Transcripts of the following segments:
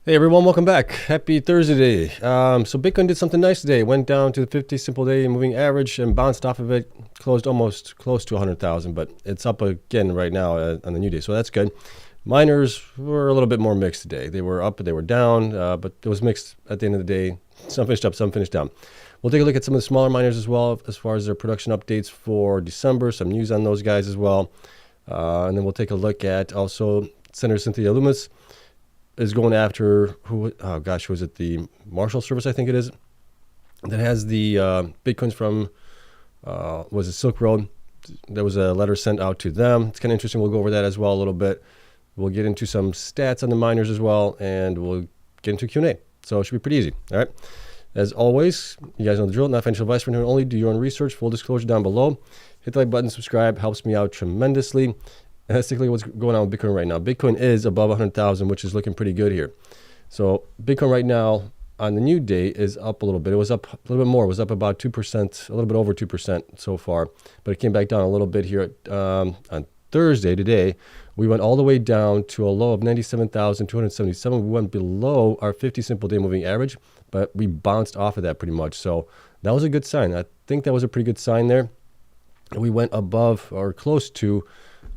Hey everyone, welcome back. Happy Thursday. So Bitcoin did something nice today. Went down to the 50 simple day moving average and bounced off of it. Closed almost close to 100,000, but it's up again right now on the new day. So that's good. Miners were a little bit more mixed today. They were up, they were down, but it was mixed at the end of the day. Some finished up, some finished down. We'll take a look at some of the smaller miners as well, as far as their production updates for December, some news on those guys as well. And then we'll take a look at also Senator Cynthia Lummis is going after who was it, the Marshal Service, I think it is, that has the Bitcoins from was it Silk Road. There was a letter sent out to them. It's kind of interesting. We'll go over that as well a little bit. We'll get into some stats on the miners as well, and we'll get into Q&A. So it should be pretty easy. All right. As always, you guys know the drill. Not financial advice for anyone only. Do your own research. Full disclosure down below. Hit the like button, subscribe. Helps me out tremendously. And that's basically what's going on with Bitcoin right now. Bitcoin is above 100,000, which is looking pretty good here. So Bitcoin right now on the new day is up a little bit. It was up a little bit more. It was up about 2%, a little bit over 2% so far. But it came back down a little bit here on Thursday today. We went all the way down to a low of 97,277. We went below our 50 simple day moving average, but we bounced off of that pretty much. So that was a good sign. I think that was a pretty good sign there. We went above or close to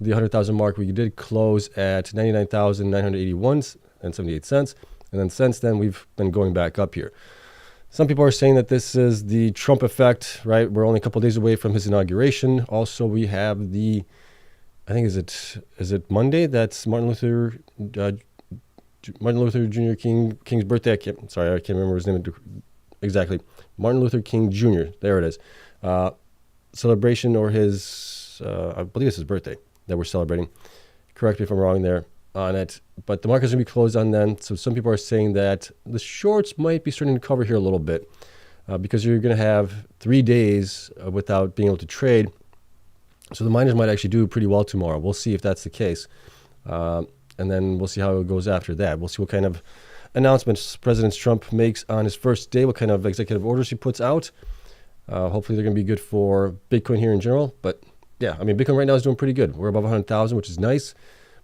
the 100,000 mark. We did close at 99,981.78, and then since then we've been going back up here. Some people are saying that this is the Trump effect, right? We're only a couple of days away from his inauguration. Also, we have the, I think is it Monday? That's Martin Luther Jr. King's birthday. I can't remember his name exactly. Martin Luther King Jr. There it is. Celebration or his, I believe it's his birthday that we're celebrating. Correct me if I'm wrong there on it. But the market's going to be closed on then. So some people are saying that the shorts might be starting to cover here a little bit because you're going to have 3 days without being able to trade. So the miners might actually do pretty well tomorrow. We'll see if that's the case. And then we'll see how it goes after that. We'll see what kind of announcements President Trump makes on his first day, what kind of executive orders he puts out. Hopefully they're going to be good for Bitcoin here in general. But yeah, I mean, Bitcoin right now is doing pretty good. We're above 100,000, which is nice.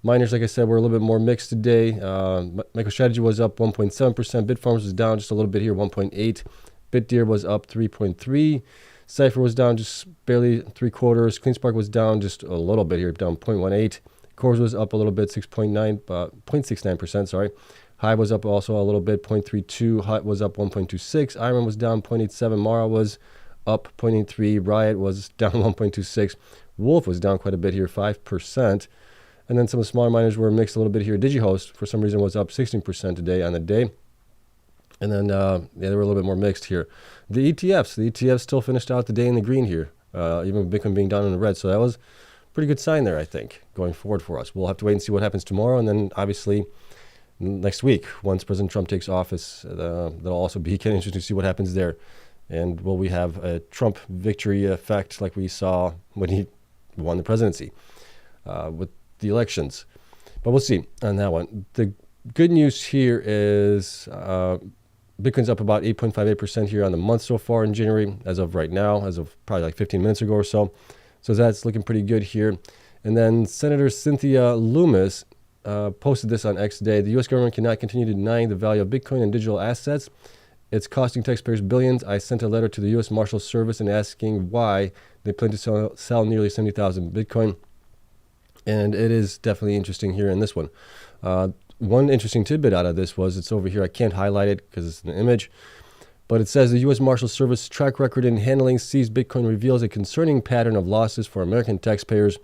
Miners, like I said, were a little bit more mixed today. MicroStrategy was up 1.7%. Bitfarms was down just a little bit here, 1.8. BitDeer was up 3.3. Cypher was down just barely 3/4. Cleanspark was down just a little bit here, down 0.18. CORZ was up a little bit, 0.69%, sorry. Hive was up also a little bit, 0.32. Hut was up 1.26. IREN was down 0.87. Mara was up 0.83. Riot was down 1.26. Wolf was down quite a bit here, 5%. And then some of the smaller miners were mixed a little bit here. Digihost, for some reason, was up 16% today on the day. And then, they were a little bit more mixed here. The ETFs still finished out the day in the green here, even with Bitcoin being down in the red. So that was a pretty good sign there, I think, going forward for us. We'll have to wait and see what happens tomorrow. And then, obviously, next week, once President Trump takes office, that'll also be kind of interesting to see what happens there. And will we have a Trump victory effect like we saw when he won the presidency with the elections? But we'll see on that one. The good news here is Bitcoin's up about 8.58% here on the month so far in January, as of right now, as of probably like 15 minutes ago or so. So that's looking pretty good here. And then Senator Cynthia Lummis posted this on X today. The U.S. government cannot continue denying the value of Bitcoin and digital assets. It's costing taxpayers billions. I sent a letter to the U.S. Marshal Service and asking why they plan to sell nearly 70,000 Bitcoin. And it is definitely interesting here in this one. One interesting tidbit out of this was, it's over here. I can't highlight it because it's an image. But it says the U.S. Marshal Service track record in handling seized Bitcoin reveals a concerning pattern of losses for American taxpayers.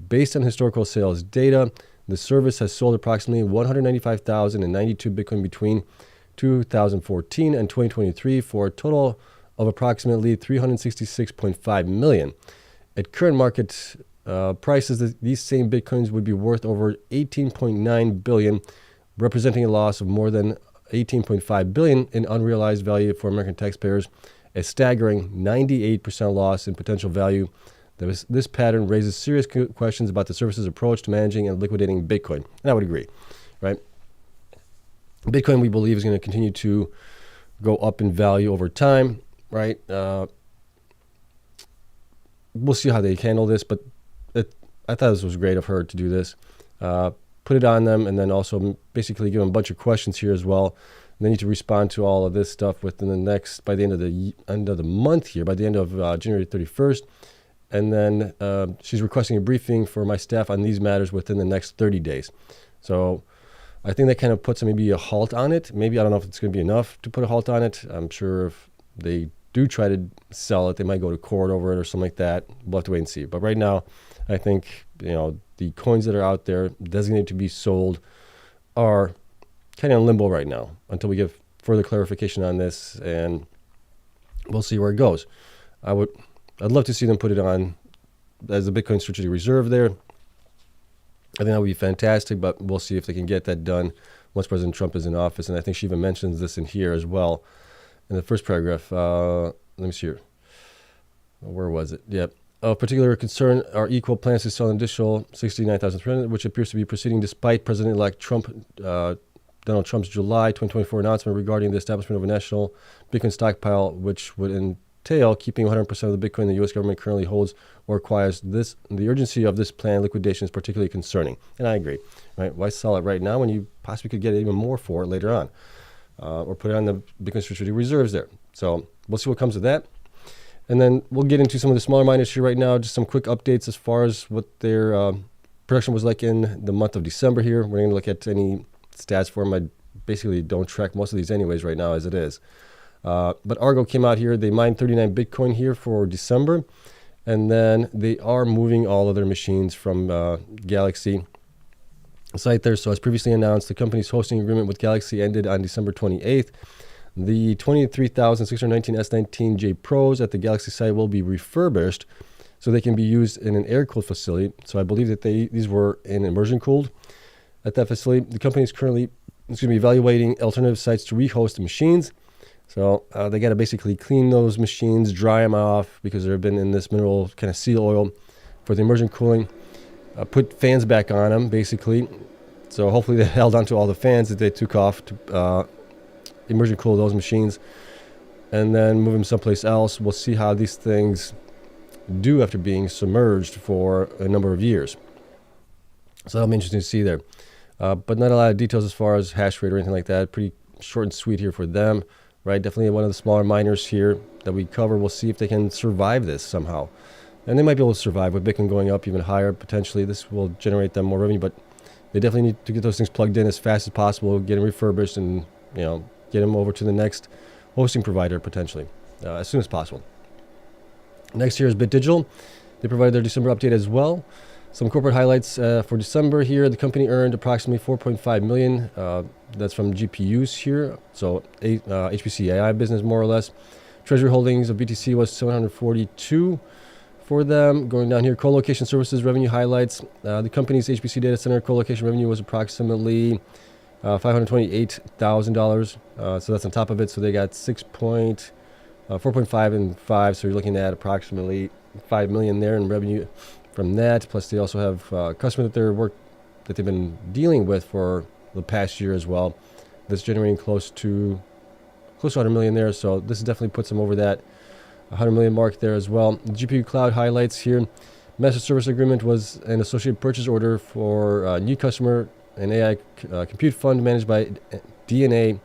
Based on historical sales data, the service has sold approximately 195,092 Bitcoin between 2014 and 2023 for a total of approximately 366.5 million. At current market prices, these same Bitcoins would be worth over 18.9 billion, representing a loss of more than 18.5 billion in unrealized value for American taxpayers, a staggering 98% loss in potential value. This pattern raises serious questions about the service's approach to managing and liquidating Bitcoin. And I would agree, right? Bitcoin, we believe, is going to continue to go up in value over time, right? We'll see how they handle this, but I thought this was great of her to do this. put it on them, and then also basically give them a bunch of questions here as well. And they need to respond to all of this stuff within the next, by the end of the month here, by the end of January 31st. And then she's requesting a briefing for my staff on these matters within the next 30 days. So I think that kind of puts maybe a halt on it. Maybe, I don't know if it's going to be enough to put a halt on it. I'm sure if they do try to sell it, they might go to court over it or something like that. We'll have to wait and see. But right now, I think, the coins that are out there designated to be sold are kind of in limbo right now until we get further clarification on this, and we'll see where it goes. I'd love to see them put it on as a Bitcoin strategic reserve there. I think that would be fantastic, but we'll see if they can get that done once President Trump is in office. And I think she even mentions this in here as well in the first paragraph. Let me see here. Where was it? Yep. Of particular concern are equal plans to sell an additional 69,300, which appears to be proceeding despite President-elect Donald Trump's July 2024 announcement regarding the establishment of a national Bitcoin stockpile, which would entail keeping 100% of the Bitcoin the U.S. government currently holds or acquires. The urgency of this planned liquidation is particularly concerning. And I agree. Right? Why sell it right now when you possibly could get even more for it later on? Or put it on the Bitcoin strategic reserves there. So we'll see what comes of that. And then we'll get into some of the smaller miners here right now. Just some quick updates as far as what their production was like in the month of December here. We're going to look at any stats for them. I basically don't track most of these anyways right now as it is. But Argo came out here. They mined 39 Bitcoin here for December. And then they are moving all of their machines from Galaxy site there. So as previously announced, the company's hosting agreement with Galaxy ended on December 28th. The 23,619 S19J Pros at the Galaxy site will be refurbished so they can be used in an air-cooled facility. So I believe that these were in immersion-cooled at that facility. The company is currently evaluating alternative sites to rehost the machines. So they got to basically clean those machines, dry them off because they've been in this mineral kind of seal oil for the immersion cooling. Put fans back on them, basically. So hopefully they held onto all the fans that they took off to immersion cool those machines and then move them someplace else. We'll see how these things do after being submerged for a number of years. So that'll be interesting to see there. But not a lot of details as far as hash rate or anything like that. Pretty short and sweet here for them, right? Definitely one of the smaller miners here that we cover. We'll see if they can survive this somehow. And they might be able to survive with Bitcoin going up even higher. Potentially this will generate them more revenue, but they definitely need to get those things plugged in as fast as possible, get them refurbished, and get them over to the next hosting provider potentially as soon as possible. Next here is BitDigital. They provided their December update as well. Some corporate highlights for December here. The company earned approximately $4.5 million. That's from GPUs here. So HPC AI business more or less. Treasury holdings of BTC was 742 for them. Going down here, co-location services revenue highlights. The company's HPC data center co-location revenue was approximately $528,000. So that's on top of it. So they got 4.5 and 5. So you're looking at approximately $5 million there in revenue from that. Plus they also have customers that they've been dealing with for the past year as well. That's generating close to 100 million there. So this definitely puts them over that 100 million mark there as well. The GPU cloud highlights here. Master service agreement was an associated purchase order for a new customer, an AI compute fund managed by DNA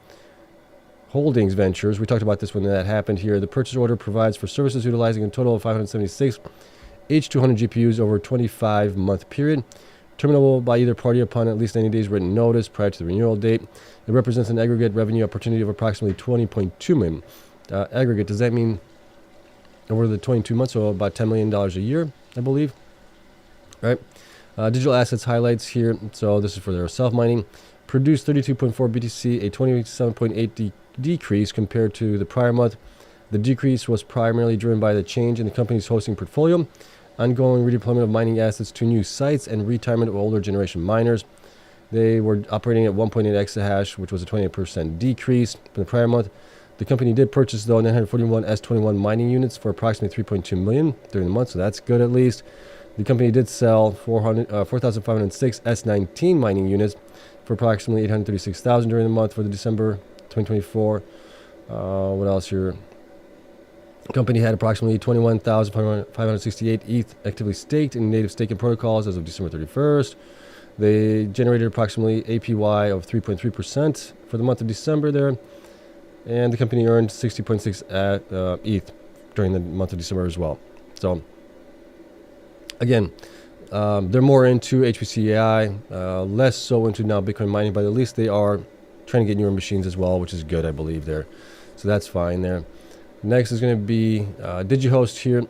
Holdings Ventures. We talked about this when that happened here. The purchase order provides for services utilizing a total of 576 H200 GPUs over a 25-month period, terminable by either party upon at least 90 days written notice prior to the renewal date. It represents an aggregate revenue opportunity of approximately 20.2 million. Aggregate, does that mean over the 22 months, so about $10 million a year, I believe? Right. Digital assets highlights here. So this is for their self-mining. Produced 32.4 BTC, a 27.8 decrease compared to the prior month. The decrease was primarily driven by the change in the company's hosting portfolio, ongoing redeployment of mining assets to new sites, and retirement of older generation miners. They were operating at 1.8 exahash, which was a 28% decrease from the prior month. The company did purchase, though, 941 S21 mining units for approximately 3.2 million during the month, so that's good at least. The company did sell 4,506 S19 mining units for approximately 836,000 during the month for the December 2024. What else here? The company had approximately 21,568 ETH actively staked in native staking protocols as of December 31st. They generated approximately APY of 3.3% for the month of December there, and the company earned 60.6 ETH during the month of December as well. So again, they're more into HPC AI, less so into now Bitcoin mining, but at least they are trying to get newer machines as well, which is good, I believe, there. So that's fine there. Next is going to be Digihost here.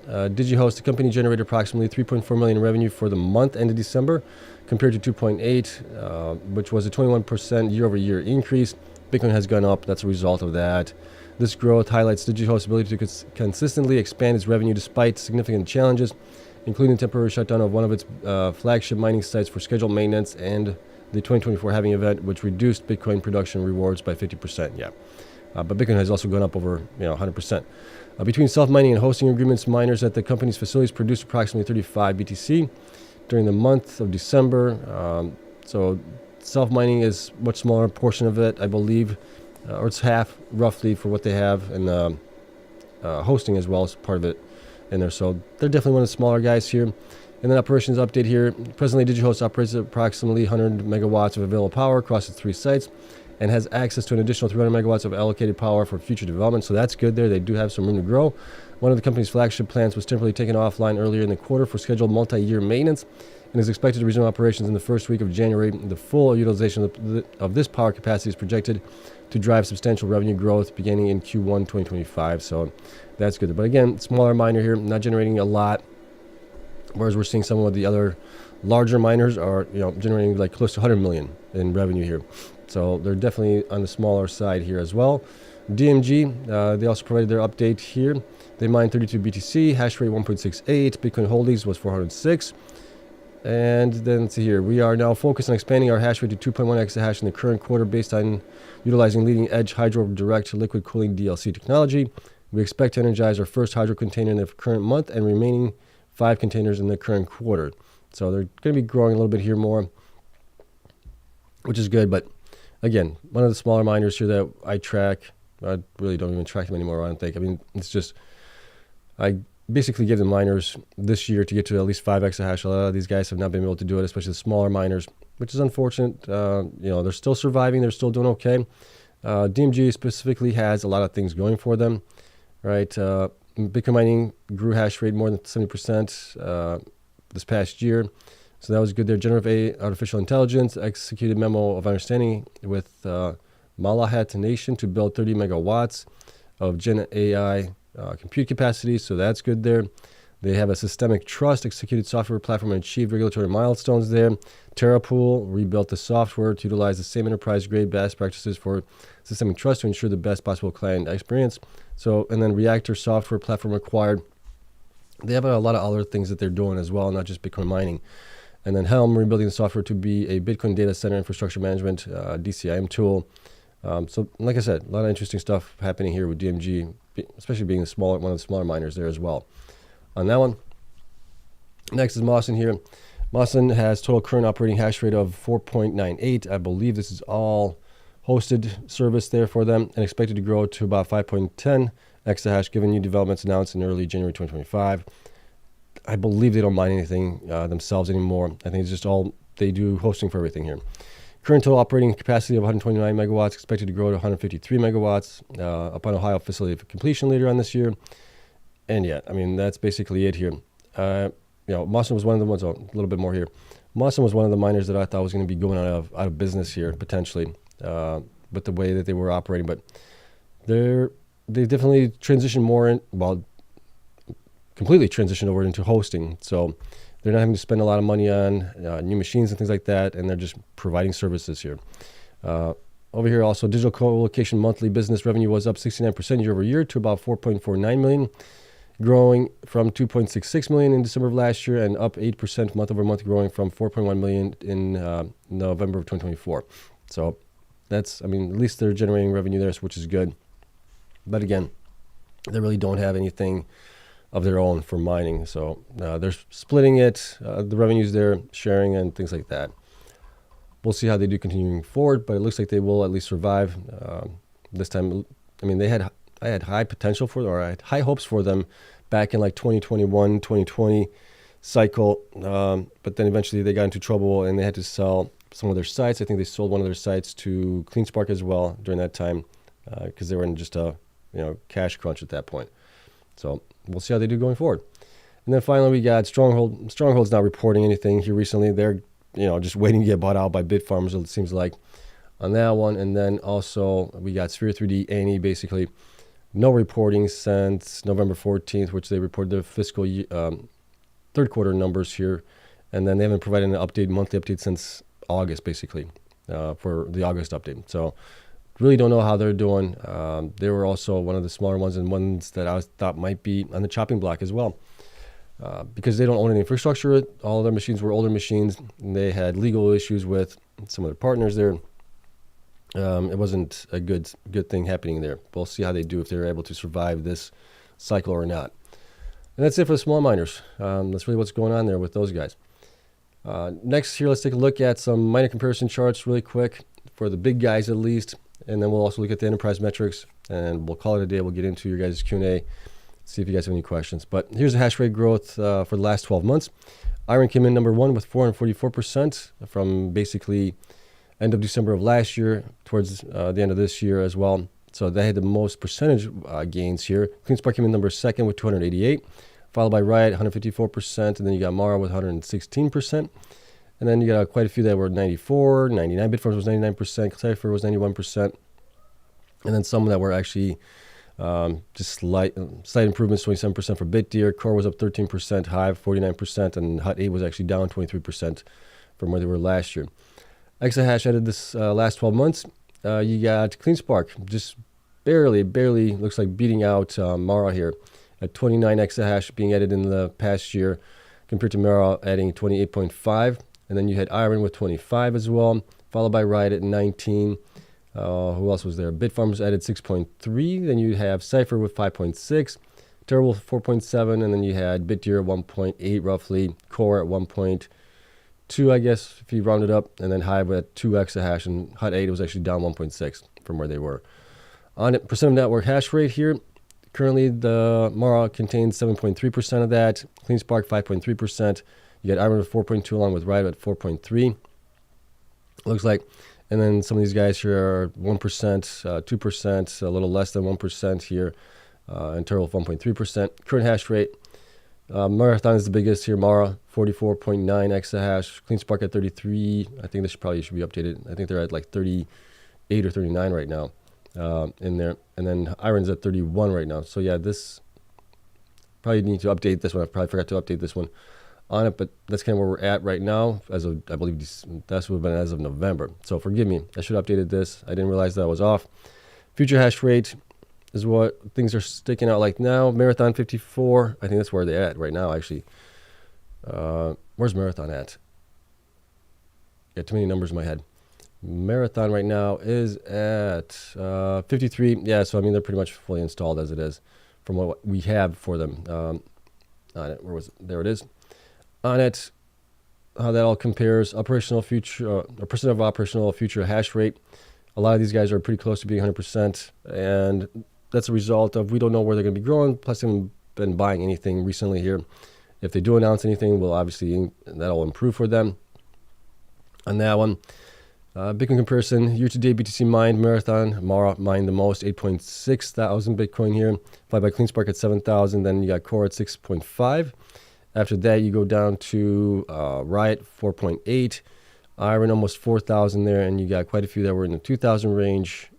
Digihost, the company generated approximately 3.4 million in revenue for the month ended December, compared to 2.8, which was a 21% year-over-year increase. Bitcoin has gone up. That's a result of that. This growth highlights Digihost's ability to consistently expand its revenue despite significant challenges, including temporary shutdown of one of its flagship mining sites for scheduled maintenance and the 2024 halving event, which reduced Bitcoin production rewards by 50%. Yeah, but Bitcoin has also gone up over 100%. Between self-mining and hosting agreements, miners at the company's facilities produced approximately 35 BTC during the month of December. So self-mining is a much smaller portion of it, I believe, or it's half roughly for what they have, and hosting as well as part of it in there. So they're definitely one of the smaller guys here. And then operations update here. Presently, Digihost operates approximately 100 megawatts of available power across its 3 sites and has access to an additional 300 megawatts of allocated power for future development. So that's good there. They do have some room to grow. One of the company's flagship plants was temporarily taken offline earlier in the quarter for scheduled multi-year maintenance and is expected to resume operations in the first week of January. The full utilization of this power capacity is projected to drive substantial revenue growth beginning in Q1 2025. So that's good. But again, smaller miner here, not generating a lot, whereas we're seeing some of the other larger miners are generating like close to 100 million in revenue here. So they're definitely on the smaller side here as well. DMG, they also provided their update here. They mined 32 BTC, hash rate 1.68, Bitcoin holdings was 406. And then let's see here, we are now focused on expanding our hash rate to 2.1 exahash in the current quarter based on utilizing leading edge hydro direct liquid cooling DLC technology. We expect to energize our first hydro container in the current month and remaining 5 containers in the current quarter. So they're going to be growing a little bit here more, which is good. But again, one of the smaller miners here that I track, I really don't even track them anymore, I don't think. I mean, it's just, I basically give the miners this year to get to at least 5 exahash. A lot of these guys have not been able to do it, especially the smaller miners, which is unfortunate. They're still surviving. They're still doing okay. DMG specifically has a lot of things going for them, right? Bitcoin mining grew hash rate more than 70% this past year. So that was good there. Generative AI, artificial intelligence, executed memo of understanding with Malahat Nation to build 30 megawatts of Gen AI compute capacity. So that's good there. They have a systemic trust, executed software platform, and achieved regulatory milestones there. TerraPool rebuilt the software to utilize the same enterprise-grade best practices for systemic trust to ensure the best possible client experience. So, and then Reactor software platform acquired. They have a lot of other things that they're doing as well, not just Bitcoin mining. And then Helm rebuilding the software to be a Bitcoin data center infrastructure management DCIM tool. So, like I said, a lot of interesting stuff happening here with DMG, especially being one of the smaller miners there as well. On that one, next is Mawson here. Mawson has total current operating hash rate of 4.98. I believe this is all hosted service there for them, and expected to grow to about 5.10 exahash given new developments announced in early January 2025. I believe they don't mine anything themselves anymore. I think it's just all they do hosting for everything here. Current total operating capacity of 129 megawatts, expected to grow to 153 megawatts upon Ohio facility completion later on this year. And yeah, I mean, that's basically it here. Mawson was one of the ones, a little bit more here. Mawson was one of the miners that I thought was going to be going out of business here, potentially, with the way that they were operating. But they definitely transitioned more completely transitioned over into hosting. So they're not having to spend a lot of money on new machines and things like that, and they're just providing services here. Over here also, digital co-location monthly business revenue was up 69% year over year to about 4.49 million, growing from 2.66 million in December of last year, and up 8% month over month, growing from 4.1 million in November of 2024. So that's, I mean, at least they're generating revenue there, which is good. But again, they really don't have anything of their own for mining. So they're splitting it, the revenues they're sharing and things like that. We'll see how they do continuing forward, but it looks like they will at least survive this time. I mean, I had high potential for them, or I had high hopes for them back in like 2021, 2020, cycle, but then eventually they got into trouble and they had to sell some of their sites. I think they sold one of their sites to Cleanspark as well during that time because they were in just a cash crunch at that point. So we'll see how they do going forward. And then finally we got Stronghold. Stronghold's not reporting anything here recently. They're just waiting to get bought out by Bitfarms, it seems like, on that one. And then also we got Sphere 3D Annie, basically no reporting since November 14th, which they reported their fiscal third quarter numbers here. And then they haven't provided an update, monthly update, since August, basically, for the August update. So really don't know how they're doing. They were also one of the smaller ones and ones that I thought might be on the chopping block as well. Because they don't own any infrastructure. All of their machines were older machines. And they had legal issues with some of their partners there. It wasn't a good thing happening there. We'll see how they do, if they're able to survive this cycle or not. And that's it for the small miners. That's really what's going on there with those guys. Next here, let's take a look at some miner comparison charts really quick for the big guys at least. And then we'll also look at the enterprise metrics. And we'll call it a day. We'll get into your guys' Q&A. See if you guys have any questions. But here's the hash rate growth for the last 12 months. IREN came in number one with 444% from basically end of December of last year towards the end of this year as well. So they had the most percentage gains here. Cleanspark came in number second with 288, followed by Riot, 154%, and then you got Mara with 116%. And then you got quite a few that were 94, 99. Bitfarms was 99%, Cypher was 91%. And then some that were actually just slight improvements, 27% for BitDeer. CORZ was up 13%, Hive 49%, and Hut 8 was actually down 23% from where they were last year. Exahash added this last 12 months. You got Cleanspark just barely looks like beating out Mara here at 29 exahash being added in the past year compared to Mara adding 28.5. And then you had IREN with 25 as well, followed by Riot at 19. Who else was there? Bitfarms added 6.3. Then you have Cypher with 5.6. Terrible 4.7. And then you had BitDeer at 1.8 roughly. Core at 1.2, I guess, if you round it up. And then Hive at 2 exahash. And Hut 8 was actually down 1.6 from where they were. On it, percent of network hash rate here. Currently, the Mara contains 7.3% of that. Cleanspark 5.3%. You got IREN with 4.2 along with Riot at 4.3. Looks like. And then some of these guys here are 1%, 2%, a little less than 1% here, and Turtle 1.3%. Current hash rate, Marathon is the biggest here. Mara, 44.9 exahash. Cleanspark at 33. I think this probably should be updated. I think they're at like 38 or 39 right now in there. And then IREN's at 31 right now. So yeah, this probably need to update this one. I probably forgot to update this one on it, but that's kind of where we're at right now. As of, I believe that's would have been as of November. So forgive me, I should have updated this. I didn't realize that I was off. Future hash rate is what things are sticking out like now. Marathon 54. I think that's where they're at right now, actually. Where's Marathon at? Got too many numbers in my head. Marathon right now is at 53. Yeah, so I mean they're pretty much fully installed as it is from what we have for them. On it, where was it? There it is. On it, how that all compares, operational future, a percent of operational future hash rate. A lot of these guys are pretty close to being 100%, and that's a result of we don't know where they're going to be growing, plus they haven't been buying anything recently here. If they do announce anything, well, obviously that'll improve for them. On that one, Bitcoin comparison, year-to-date BTC mined, Marathon, Mara mined the most, 8.6 thousand Bitcoin here, followed by Cleanspark at 7,000, then you got Core at 6.5. After that, you go down to Riot, 4.8. IREN, almost 4,000 there, and you got quite a few that were in the 2,000 range.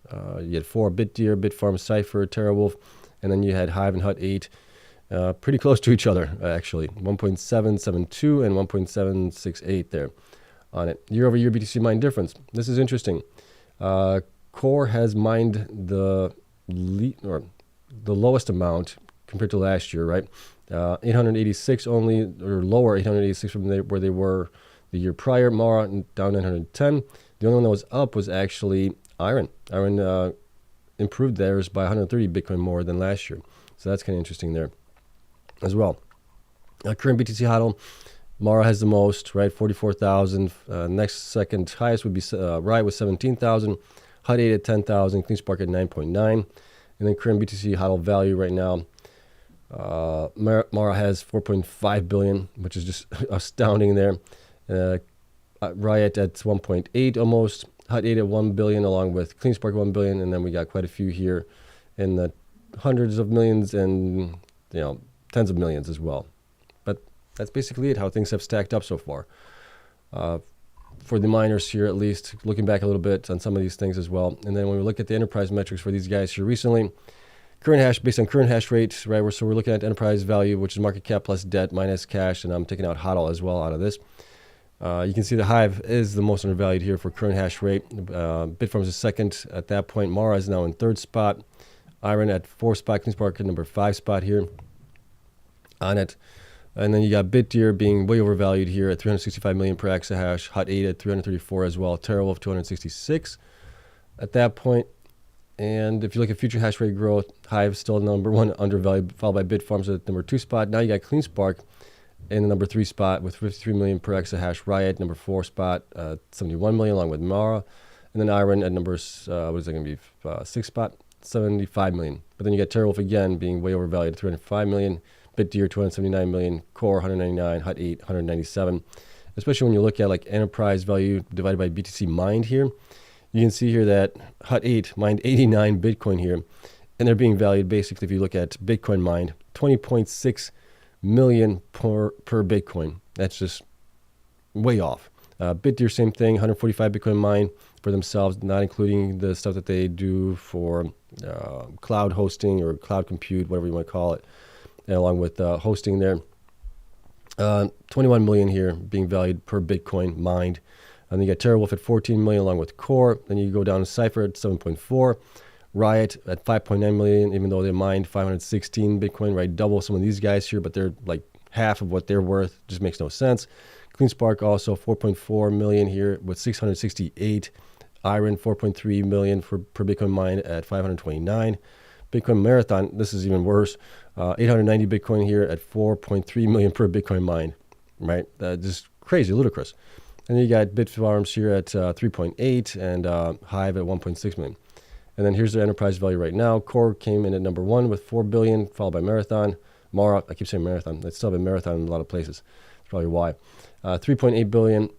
You had 4 BitDeer, Bitfarms, Cypher, TeraWolf, and then you had Hive and Hut 8. Pretty close to each other, actually. 1.772 and 1.768 there on it. Year-over-year BTC mine difference. This is interesting. Core has mined the lowest amount compared to last year, right? 886 only, or lower 886 from where they were the year prior. Mara down 910. The only one that was up was actually IREN. IREN improved theirs by 130 Bitcoin more than last year. So that's kind of interesting there as well. Current BTC HODL, Mara has the most, right? 44,000. Next second highest would be Riot with 17,000. Hut 8 at 10,000. Cleanspark at 9.9. And then current BTC HODL value right now, Mara has 4.5 billion, which is just astounding there. Riot at 1.8 almost. Hut 8 at 1 billion, along with Cleanspark 1 billion, and then we got quite a few here in the hundreds of millions and tens of millions as well. But that's basically it, how things have stacked up so far. For the miners here, at least, looking back a little bit on some of these things as well. And then when we look at the enterprise metrics for these guys here recently, current hash, based on current hash rate, right? So we're looking at enterprise value, which is market cap plus debt minus cash, and I'm taking out HODL as well out of this. You can see the Hive is the most undervalued here for current hash rate. Bitfarms is second at that point. Mara is now in third spot. IREN at fourth spot. Cleanspark at number 5 spot here on it. And then you got BitDeer being way overvalued here at 365 million per exahash. Hut 8 at 334 as well. TeraWolf 266 at that point. And if you look at future hash rate growth, Hive still number 1 undervalued, followed by Bitfarms at number 2 spot. Now you got Cleanspark in the number 3 spot with 53 million per exahash. Riot, number 4 spot, 71 million, along with Mara. And then IREN at number, what is that going to be, 6 spot, 75 million. But then you got TeraWolf again being way overvalued at 305 million. BitDeer, 279 million. Core, 199. Hut 8, 197. Especially when you look at like enterprise value divided by BTC mined here. You can see here that Hut 8 mined 89 Bitcoin here. And they're being valued basically, if you look at Bitcoin mined, 20.6 million per Bitcoin. That's just way off. BitDeer, same thing, 145 Bitcoin mined for themselves, not including the stuff that they do for cloud hosting or cloud compute, whatever you want to call it, and along with hosting there. 21 million here being valued per Bitcoin mined. And then you got TeraWolf at 14 million along with Core. Then you go down to Cypher at 7.4. Riot at 5.9 million, even though they mined 516 Bitcoin, right? Double some of these guys here, but they're like half of what they're worth. Just makes no sense. Cleanspark also 4.4 million here with 668. IREN 4.3 million per Bitcoin mine at 529. Bitcoin Marathon, this is even worse. 890 Bitcoin here at 4.3 million per Bitcoin mine, right? Just crazy, ludicrous. And then you got Bitfarms here at 3.8 and Hive at 1.6 million. And then here's the enterprise value right now. Core came in at number 1 with 4 billion, followed by Marathon. Mara, I keep saying Marathon. They still have a Marathon in a lot of places. That's probably why. 3.8 billion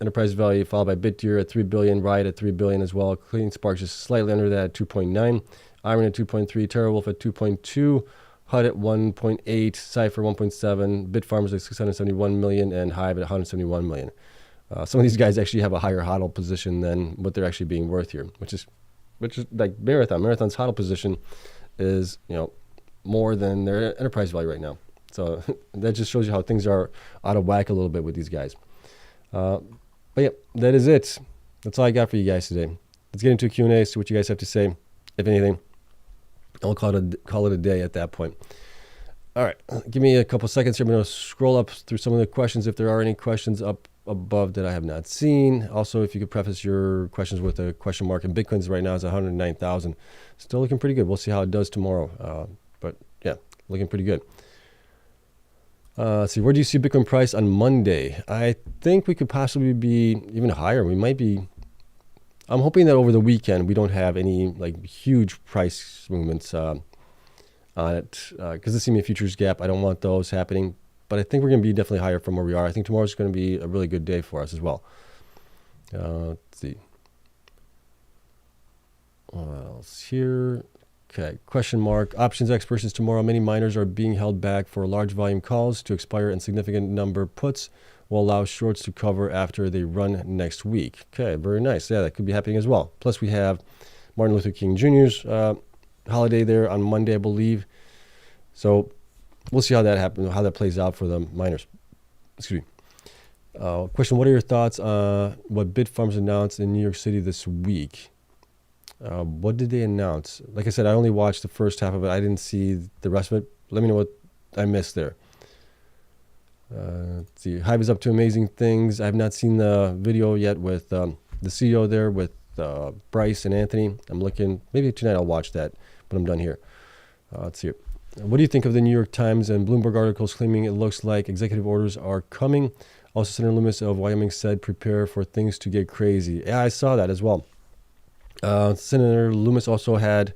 enterprise value, followed by BitDeer at 3 billion, Riot at 3 billion as well. Cleanspark just slightly under that at 2.9. IREN at 2.3, TeraWolf at 2.2, HUD at 1.8, Cypher 1.7, Bitfarms at 671 million, and Hive at 171 million. Some of these guys actually have a higher HODL position than what they're actually being worth here, which is like Marathon. Marathon's HODL position is, more than their enterprise value right now. So that just shows you how things are out of whack a little bit with these guys. But yeah, that is it. That's all I got for you guys today. Let's get into a Q&A, see what you guys have to say, if anything. I'll call it a day at that point. All right, give me a couple seconds here. I'm going to scroll up through some of the questions if there are any questions up above that I have not seen. Also, if you could preface your questions with a question mark. And Bitcoin's right now is 109,000. Still looking pretty good. We'll see how it does tomorrow. But yeah, looking pretty good. Let's see, where do you see Bitcoin price on Monday? I think we could possibly be even higher. We might be. I'm hoping that over the weekend we don't have any like huge price movements on it because the CME futures gap. I don't want those happening. But I think we're going to be definitely higher from where we are. I think tomorrow's going to be a really good day for us as well. Let's see. What else here? Okay, question mark. Options expirations tomorrow. Many miners are being held back for large volume calls to expire, and significant number puts will allow shorts to cover after they run next week. Okay, very nice. Yeah, that could be happening as well. Plus, we have Martin Luther King Jr.'s holiday there on Monday, I believe. So we'll see how that happens, how that plays out for the miners. Excuse me. Question, what are your thoughts on what Bitfarms announced in New York City this week? What did they announce? Like I said, I only watched the first half of it. I didn't see the rest of it. Let me know what I missed there. Let's see. Hive is up to amazing things. I have not seen the video yet with the CEO there with Bryce and Anthony. I'm looking. Maybe tonight I'll watch that when I'm done here. Let's see. What do you think of the New York Times and Bloomberg articles claiming it looks like executive orders are coming? Also, Senator Lummis of Wyoming said, prepare for things to get crazy. Yeah, I saw that as well. Senator Lummis also had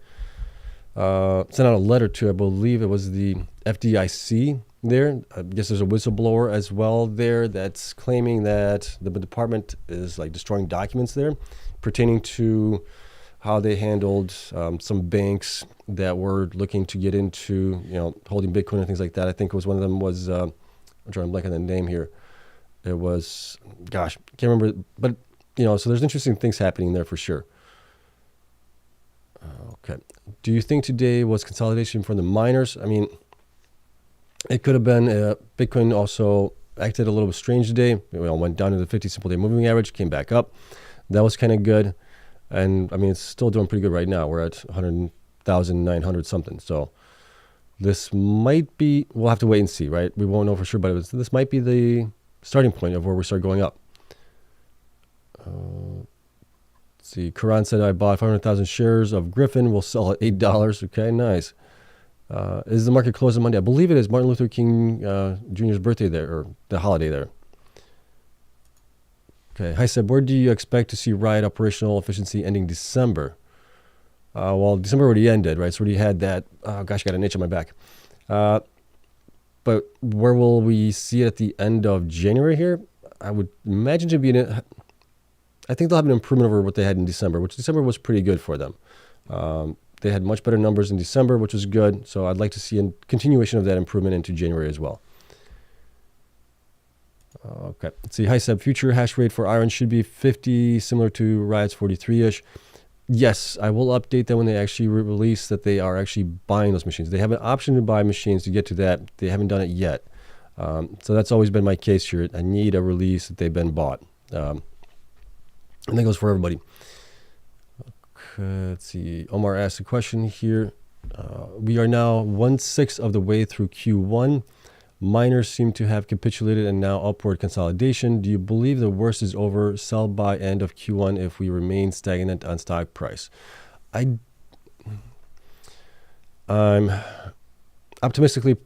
sent out a letter to, I believe it was the FDIC there. I guess there's a whistleblower as well there that's claiming that the department is like destroying documents there pertaining to how they handled some banks that were looking to get into, holding Bitcoin and things like that. I think it was one of them was, I'm trying to blank on the name here. It was, gosh, can't remember, but so there's interesting things happening there for sure. Okay. Do you think today was consolidation from the miners? I mean, it could have been. Bitcoin also acted a little bit strange today. It went down to the 50 simple day moving average, came back up. That was kind of good. And I mean, it's still doing pretty good right now. We're at 100,900 something. So this might be, we'll have to wait and see, right? We won't know for sure, but this might be the starting point of where we start going up. Let's see, Karan said, I bought 500,000 shares of Griffin. We'll sell at $8. Okay, nice. Is the market closed on Monday? I believe it is Martin Luther King Jr.'s birthday there, or the holiday there. Okay, hi Seb, where do you expect to see Riot operational efficiency ending December? Well, December already ended, right? So already had that. Oh gosh, I got an itch on my back. But where will we see it at the end of January here? I would imagine to be I think they'll have an improvement over what they had in December, which December was pretty good for them. They had much better numbers in December, which was good. So I'd like to see a continuation of that improvement into January as well. Okay, let's see. Hi Seb, future hash rate for IREN should be 50, similar to Riot's 43-ish. Yes, I will update that when they actually release that they are actually buying those machines. They have an option to buy machines to get to that. They haven't done it yet. So that's always been my case here. I need a release that they've been bought. And that goes for everybody. Okay, let's see. Omar asked a question here. We are now 1/6 of the way through Q1. Miners seem to have capitulated and now upward consolidation. Do you believe the worst is over? Sell by end of Q1 if we remain stagnant on stock price. I'm optimistically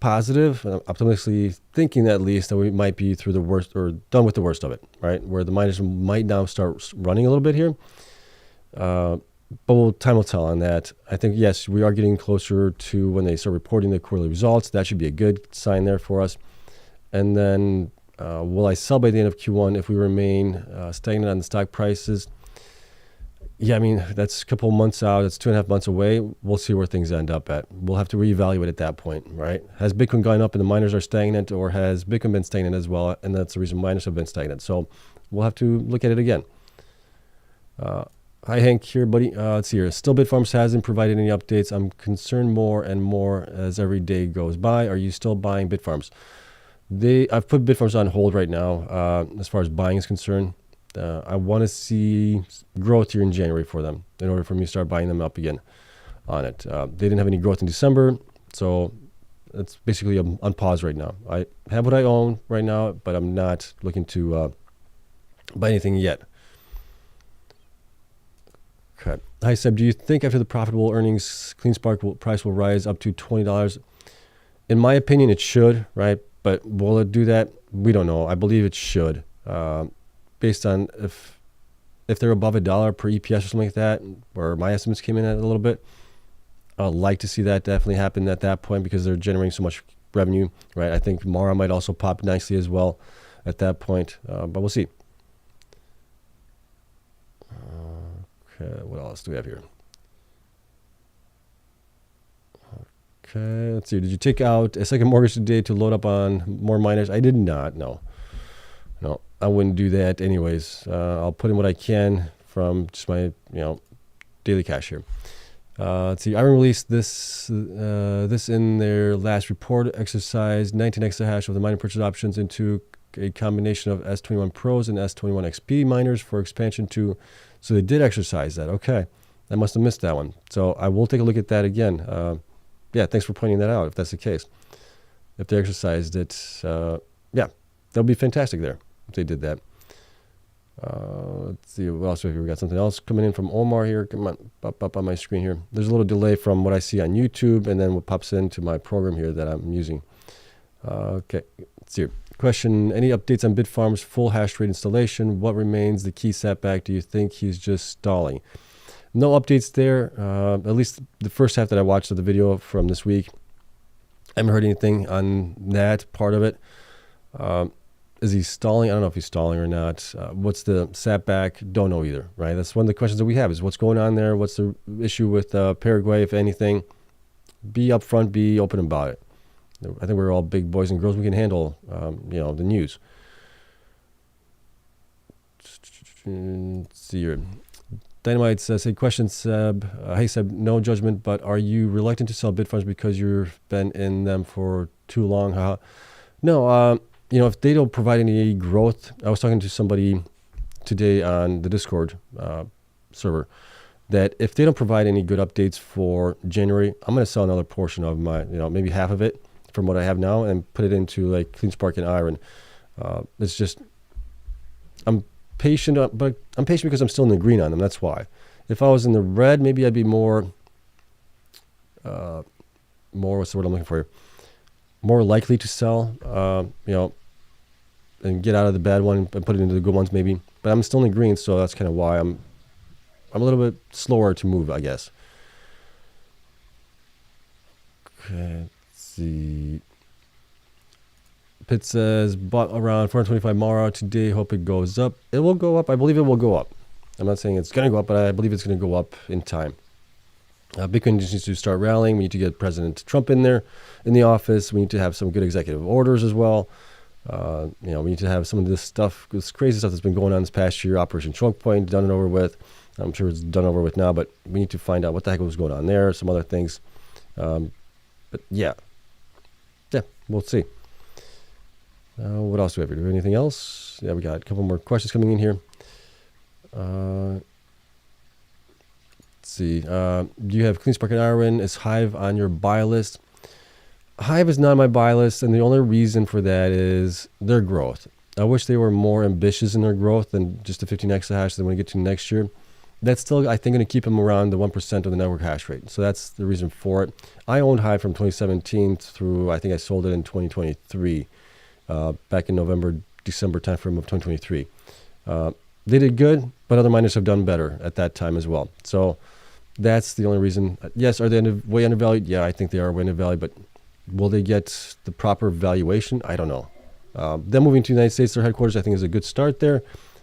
positive, optimistically thinking at least that we might be through the worst or done with the worst of it, right? Where the miners might now start running a little bit here. But time will tell on that. I think, yes, we are getting closer to when they start reporting the quarterly results. That should be a good sign there for us. And then will I sell by the end of Q1 if we remain stagnant on the stock prices? Yeah, I mean, that's a couple months out. It's 2.5 months away. We'll see where things end up at. We'll have to reevaluate at that point, right? Has Bitcoin gone up and the miners are stagnant, or has Bitcoin been stagnant as well? And that's the reason miners have been stagnant. So we'll have to look at it again. Hi, Hank here, buddy. Let's see here. Still, Bitfarms hasn't provided any updates. I'm concerned more and more as every day goes by. Are you still buying Bitfarms? I've put Bitfarms on hold right now as far as buying is concerned. I want to see growth here in January for them in order for me to start buying them up again on it. They didn't have any growth in December, so it's basically on pause right now. I have what I own right now, but I'm not looking to buy anything yet. Okay. Hi, Seb. Do you think after the profitable earnings, Cleanspark price will rise up to $20? In my opinion, it should, right? But will it do that? We don't know. I believe it should, based on if they're above $1 per EPS or something like that, where my estimates came in at a little bit. I'd like to see that definitely happen at that point because they're generating so much revenue, right? I think Mara might also pop nicely as well at that point, but we'll see. What else do we have here? Okay, let's see. Did you take out a second mortgage today to load up on more miners? I did not. No, I wouldn't do that anyways. I'll put in what I can from just my daily cash here. Let's see. IREN released this in their last report. Exercised 19 exahash of the miner purchase options into a combination of S21 Pros and S21 XP miners for expansion to. So they did exercise that. Okay. I must have missed that one. So I will take a look at that again. Yeah, thanks for pointing that out if that's the case. If they exercised it, yeah, that would be fantastic there if they did that. Let's see what else we have here. We got something else coming in from Omar here. Come on, up on my screen here. There's a little delay from what I see on YouTube and then what pops into my program here that I'm using. Okay, let's see here. Question, any updates on Bitfarms' full hash rate installation? What remains the key setback? Do you think he's just stalling? No updates there. At least the first half that I watched of the video from this week. I haven't heard anything on that part of it. Is he stalling? I don't know if he's stalling or not. What's the setback? Don't know either, right? That's one of the questions that we have is what's going on there? What's the issue with Paraguay, if anything? Be upfront, be open about it. I think we're all big boys and girls. We can handle, the news. Let's see here. Dynamite says, hey, question, Seb. Hey, Seb, no judgment, but are you reluctant to sell Bitfarms because you've been in them for too long? Haha. No, if they don't provide any growth, I was talking to somebody today on the Discord server that if they don't provide any good updates for January, I'm going to sell another portion of my, maybe half of it from what I have now and put it into like Cleanspark and IREN. It's just, I'm patient, but I'm patient because I'm still in the green on them. That's why. If I was in the red, maybe I'd be more, what's the word I'm looking for here? More likely to sell, and get out of the bad one and put it into the good ones maybe. But I'm still in the green, so that's kind of why I'm a little bit slower to move, I guess. Okay, let's see. Pitt says, bought around 425 Mara today. Hope it goes up. It will go up. I believe it will go up. I'm not saying it's going to go up, but I believe it's going to go up in time. Bitcoin just needs to start rallying. We need to get President Trump in there, in the office. We need to have some good executive orders as well. We need to have some of this stuff, this crazy stuff that's been going on this past year. Operation Choke Point, done and over with. I'm sure it's done over with now, but we need to find out what the heck was going on there, some other things. But yeah, we'll see. What else do we have here? Do we have anything else? Yeah, we got a couple more questions coming in here. Let's see. Do you have Cleanspark and IREN? Is Hive on your buy list? Hive is not on my buy list, and the only reason for that is their growth. I wish they were more ambitious in their growth than just the 15 exahash they want to get to next year. That's still, I think, going to keep them around the 1% of the network hash rate. So that's the reason for it. I owned Hive from 2017 through, I think I sold it in 2023, back in November, December timeframe of 2023. They did good, but other miners have done better at that time as well. So that's the only reason. Yes, are they way undervalued? Yeah, I think they are way undervalued, but will they get the proper valuation? I don't know. Them moving to the United States, their headquarters, I think is a good start there.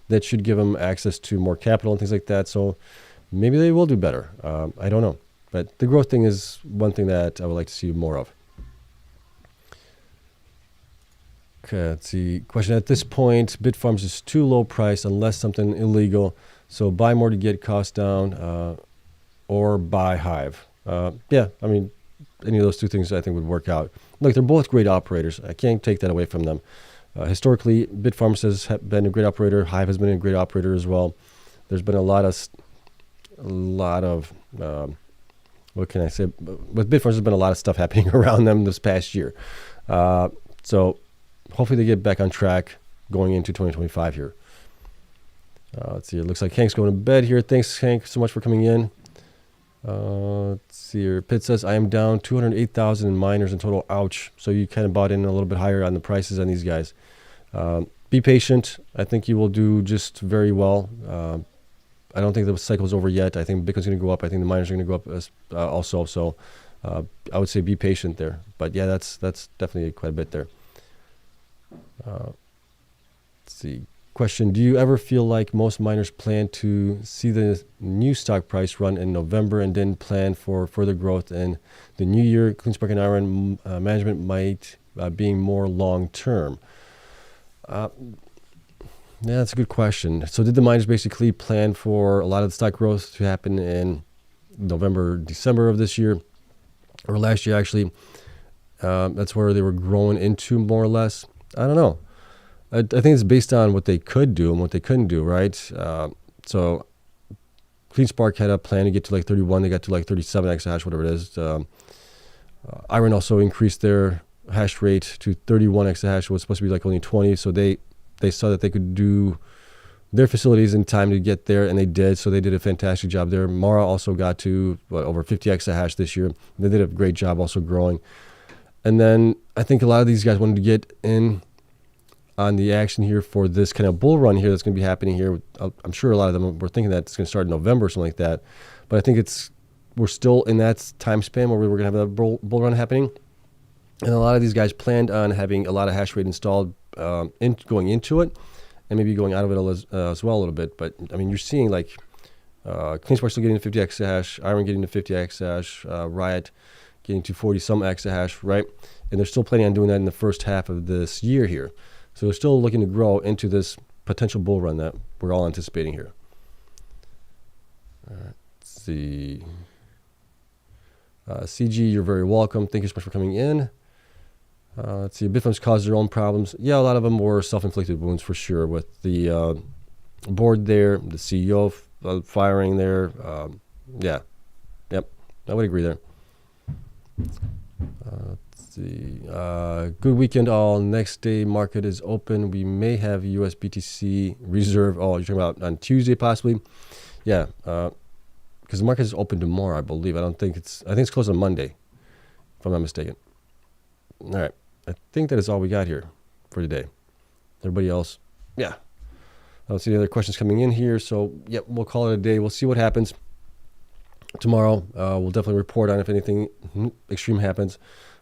That should give them access to more capital and things like that. So maybe they will do better. I don't know. But the growth thing is one thing that I would like to see more of. Okay, let's see. Question, at this point, Bitfarms is too low price unless something illegal. So buy more to get costs down or buy Hive. Yeah, I mean, any of those two things I think would work out. Look, they're both great operators. I can't take that away from them. Historically, Bitfarms has been a great operator. Hive has been a great operator as well. There's been a lot of what can I say? With Bitfarms, there's been a lot of stuff happening around them this past year. So hopefully they get back on track going into 2025 here. Let's see. It looks like Hank's going to bed here. Thanks, Hank, so much for coming in. Let's see here. Pitt says, I am down 208,000 in miners in total. Ouch. So you kind of bought in a little bit higher on the prices on these guys. Be patient. I think you will do just very well. I don't think the cycle's over yet. I think Bitcoin's going to go up. I think the miners are going to go up also. So I would say be patient there. But yeah, that's definitely quite a bit there. Let's see. Question, do you ever feel like most miners plan to see the new stock price run in November and then plan for further growth in the new year? Cleanspark and IREN management might being more long-term. Yeah, that's a good question. So did the miners basically plan for a lot of the stock growth to happen in November, December of this year, or last year actually? That's where they were growing into more or less. I don't know. I think it's based on what they could do and what they couldn't do, right? So Cleanspark had a plan to get to like 31. They got to like 37 exahash, whatever it is. IREN also increased their hash rate to 31 exahash. It was supposed to be like only 20. So they saw that they could do their facilities in time to get there, and they did. So they did a fantastic job there. Mara also got to over 50 exahash this year. They did a great job also growing. And then I think a lot of these guys wanted to get in on the action here for this kind of bull run here that's going to be happening here. I'm sure a lot of them were thinking that it's going to start in November or something like that. But I think we're still in that time span where we were going to have a bull run happening. And a lot of these guys planned on having a lot of hash rate installed going into it and maybe going out of it as well a little bit. But, I mean, you're seeing like Cleanspark still getting to 50 exahash, IREN getting to 50 exahash, Riot getting to 40 some exahash, right? And they're still planning on doing that in the first half of this year here. So they're still looking to grow into this potential bull run that we're all anticipating here. All right, let's see. CG, you're very welcome. Thank you so much for coming in. Let's see. Bitfarms caused their own problems. Yeah, a lot of them were self-inflicted wounds for sure with the board there, the CEO firing there. Yeah. Yep. I would agree there. Let's see. Good weekend all. Next day market is open. We may have US BTC reserve. Oh, you're talking about on Tuesday possibly? Yeah. Because the market is open tomorrow, I believe. I think it's closed on Monday, if I'm not mistaken. All right. I think that is all we got here for today. Everybody else, yeah. I don't see any other questions coming in here. So, yeah, we'll call it a day. We'll see what happens tomorrow. We'll definitely report on if anything extreme happens.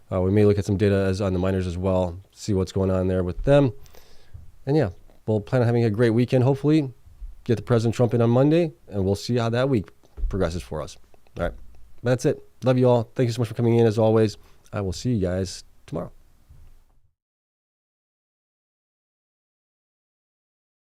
We may look at some data on the miners as well, see what's going on there with them. And, yeah, we'll plan on having a great weekend, hopefully. Get the President Trump in on Monday, and we'll see how that week progresses for us. All right. That's it. Love you all. Thank you so much for coming in, as always. I will see you guys tomorrow.